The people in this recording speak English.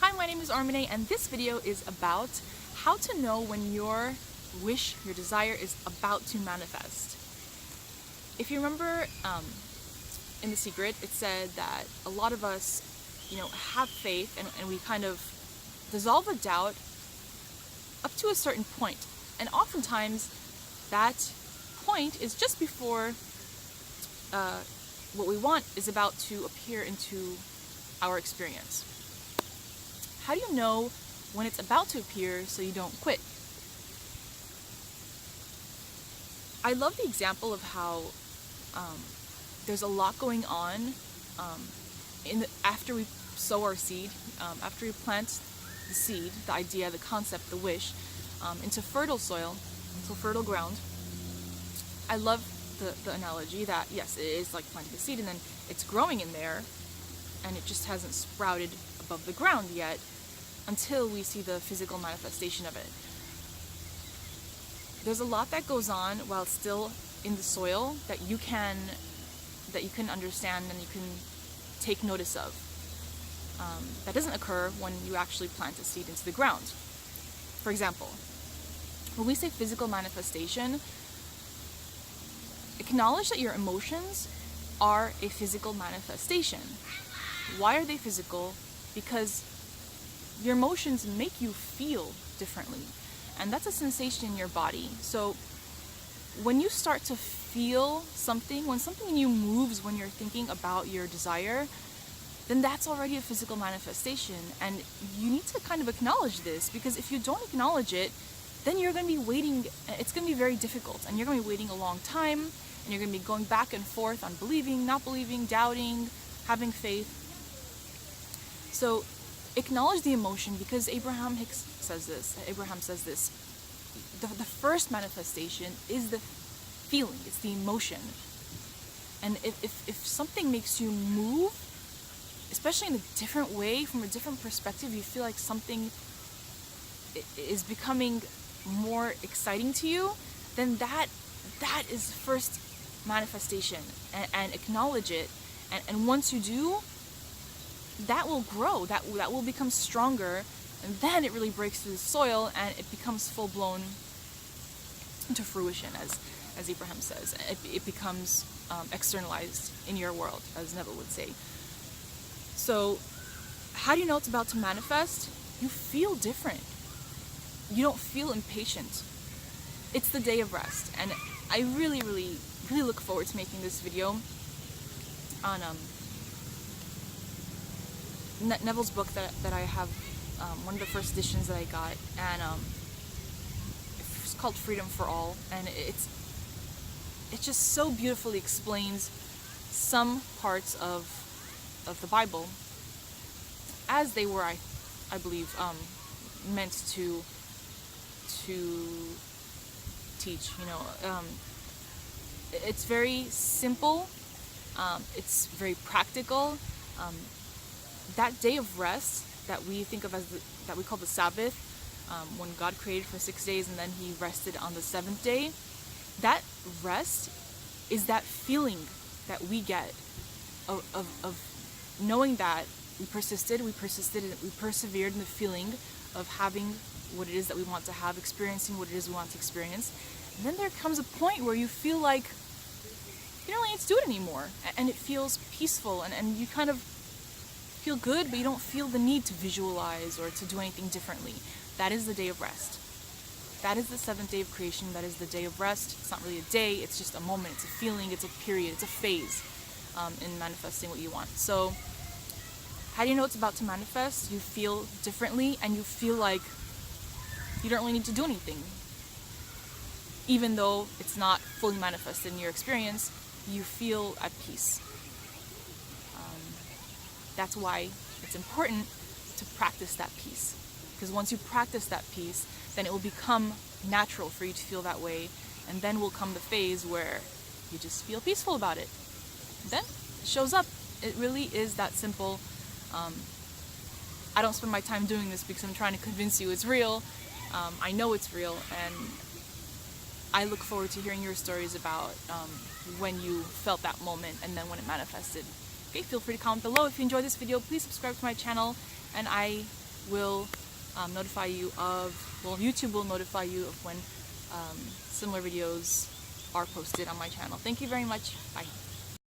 Hi, my name is Armine, and this video is about how to know when your wish, your desire is about to manifest. If you remember in The Secret, it said that a lot of us, have faith and we kind of dissolve a doubt up to a certain point. And oftentimes that point is just before what we want is about to appear into our experience. How do you know when it's about to appear so you don't quit? I love the example of how there's a lot going on after we sow our seed, after we plant the seed, the idea, the concept, the wish, into fertile soil, into fertile ground. I love the analogy that, yes, it is like planting the seed and then it's growing in there and it just hasn't sprouted above the ground yet until we see the physical manifestation of it. There's a lot that goes on while it's still in the soil that you can understand and you can take notice of. That doesn't occur when you actually plant a seed into the ground. For example, when we say physical manifestation, acknowledge that your emotions are a physical manifestation. Why are they physical? Because your emotions make you feel differently, and that's a sensation in your body. So when you start to feel something, when something in you moves when you're thinking about your desire, then that's already a physical manifestation. And you need to kind of acknowledge this, because if you don't acknowledge it, then you're going to be waiting. It's going to be very difficult, and you're going to be waiting a long time, and you're going to be going back and forth on believing, not believing, doubting, having faith. So acknowledge the emotion, because Abraham says this. The first manifestation is the feeling, it's the emotion. And if something makes you move, especially in a different way, from a different perspective, you feel like something is becoming more exciting to you, then that is first manifestation, and acknowledge it. And once you do, that will grow, that will become stronger, and then it really breaks through the soil and it becomes full-blown into fruition, as Abraham says. It becomes externalized in your world, as Neville would say. So how do you know it's about to manifest? You feel different. You don't feel impatient. It's the day of rest, and I really, really, really look forward to making this video on Neville's book that I have, one of the first editions that I got, and it's called Freedom for All, and it just so beautifully explains some parts of the Bible as they were, I believe, meant to teach. It's very simple. It's very practical. That day of rest that we think of that we call the Sabbath, when God created for 6 days and then He rested on the seventh day, that rest is that feeling that we get of knowing that we persisted, and we persevered in the feeling of having what it is that we want to have, experiencing what it is we want to experience. And then there comes a point where you feel like you don't really need to do it anymore, and it feels peaceful, and you kind of feel good, but you don't feel the need to visualize or to do anything differently. That is the day of rest. That is the seventh day of creation. That is the day of rest. It's not really a day, it's just a moment, it's a feeling, it's a period, it's a phase in manifesting what you want. So how do you know it's about to manifest? You feel differently, and you feel like you don't really need to do anything. Even though it's not fully manifested in your experience, you feel at peace. That's why it's important to practice that peace. Because once you practice that peace, then it will become natural for you to feel that way, and then will come the phase where you just feel peaceful about it. Then it shows up. It really is that simple. I don't spend my time doing this because I'm trying to convince you it's real. I know it's real, and I look forward to hearing your stories about when you felt that moment and then when it manifested. Okay, feel free to comment below. If you enjoyed this video, please subscribe to my channel, and I will notify you of, well, YouTube will notify you of when similar videos are posted on my channel. Thank you very much. Bye.